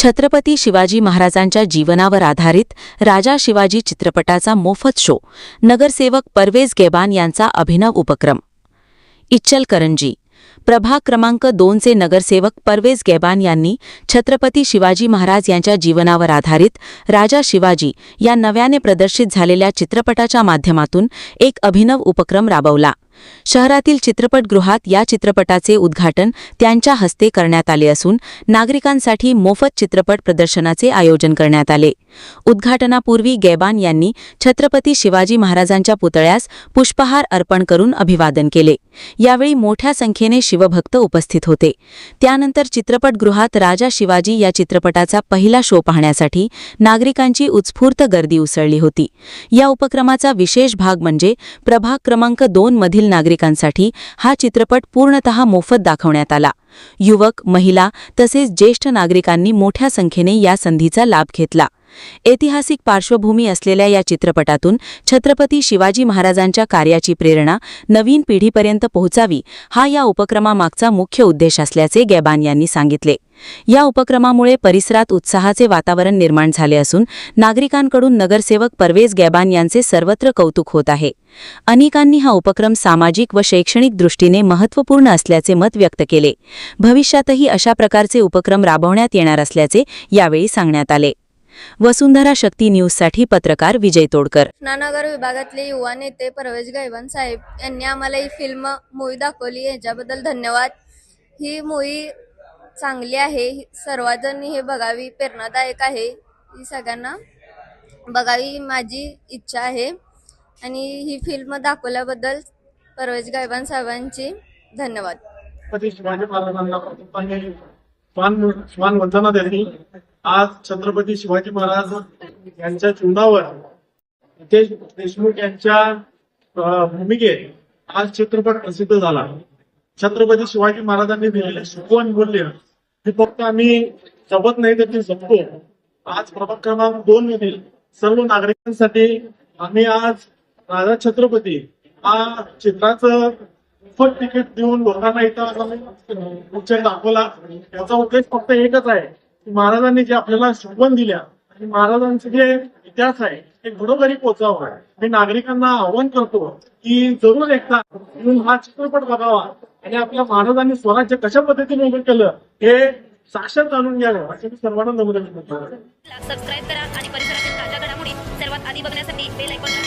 छत्रपती शिवाजी महाराजांच्या जीवनावर आधारित राजा शिवाजी चित्रपटाचा मोफत शो, नगरसेवक परवेज गेबान यांचा अभिनव उपक्रम। इचलकरंजी प्रभाग क्रमांक 2 चे नगरसेवक परवेज गेबान यांनी छत्रपती शिवाजी महाराज यांच्या जीवनावर आधारित राजा शिवाजी या नव्याने प्रदर्शित झालेल्या चित्रपटाच्या माध्यमातून एक अभिनव उपक्रम राबवला। शहरातील चित्रपटगृहात या चित्रपटाचे उद्घाटन त्यांच्या हस्ते करण्यात आले असून नागरिकांसाठी मोफत चित्रपट प्रदर्शनाचे आयोजन करण्यात आले। उद्घाटनापूर्वी गेबान यांनी छत्रपती शिवाजी महाराजांच्या पुतळ्यास पुष्पहार अर्पण करून अभिवादन केले। यावेळी मोठ्या संख्येने शिवभक्त उपस्थित होते। त्यानंतर चित्रपटगृहात राजा शिवाजी या चित्रपटाचा पहिला शो पाहण्यासाठी नागरिकांची उत्स्फूर्त गर्दी उसळली होती। या उपक्रमाचा विशेष भाग म्हणजे प्रभाग क्रमांक 2 मधील नागरिकांसाठी हा चित्रपट पूर्णतः मोफत दाखवण्यात आला। युवक, महिला तसेच ज्येष्ठ नागरिकांनी मोठ्या संख्येने या संधीचा लाभ घेतला। ऐतिहासिक पार्श्वभूमी असलेल्या या चित्रपटातून छत्रपती शिवाजी महाराजांच्या कार्याची प्रेरणा नवीन पिढीपर्यंत पोहोचावी हा या उपक्रमामागचा मुख्य उद्देश असल्याचे गेबान यांनी सांगितले। या उपक्रमामुळे परिसरात उत्साहाचे वातावरण निर्माण झाले असून नागरिकांकडून नगरसेवक परवेज गेबान यांचे सर्वत्र कौतुक होत आहे। अनेकांनी हा उपक्रम सामाजिक व शैक्षणिक दृष्टीने महत्त्वपूर्ण असल्याचे मत व्यक्त केले। भविष्यातही अशा प्रकारचे उपक्रम राबवण्यात येणार असल्याचे यावेळी सांगण्यात आले। वसुंधरा शक्ती न्यूजसाठी पत्रकार विजय तोडकर। कृष्णानगर विभागातले युवा नेते परवेज गेबान साहेब यांनी आम्हाला ही फिल्म मूवी दाखवली, याच्याबद्दल धन्यवाद। ही मूवी चांगली आहे, सर्वजण हे बघावी, प्रेरणादायक आहे, ही सगळ्यांना बघावी माझी इच्छा आहे। आणि ही फिल्म दाखवल्याबद्दल परवेज गेबान साहेबांची धन्यवाद। शिवाजी महाराजांना वंदना देणे। आज छत्रपती शिवाजी महाराज यांच्या जीवनावर रितेश देशमुख यांच्या भूमिकेत आज चित्रपट प्रसिद्ध झाला। छत्रपती शिवाजी महाराजांनी दिलेले शिकवण मूल्य हे फक्त आम्ही जपत नाही तर ते जपतो। आज प्रभाग क्रमांक 2 मधील सर्व नागरिकांसाठी आम्ही आज राजा छत्रपती हा चित्राचं फक्त तिकीट देऊन लोकांना इथं पिक्चर दाखवला। याचा उद्देश फक्त एकच आहे, महाराजांनी जे आपल्याला शिकवण दिल्या आणि महाराजांचे जे इतिहास आहे ते घरोघरी पोहोचावा। मी नागरिकांना आवाहन करतो की जरूर एकदा येऊन हा चित्रपट बघावा आणि आपल्या महाराजांनी स्वराज्य कशा पद्धतीने उभं केलं हे साक्षात जाणून घ्यावं असे मी सर्वांना नम्र विनंती करतो। सबस्क्राइब करा आणि परिसरातील ताज्या घडामोडी सर्वात आधी बघण्यासाठी बेल आयकॉन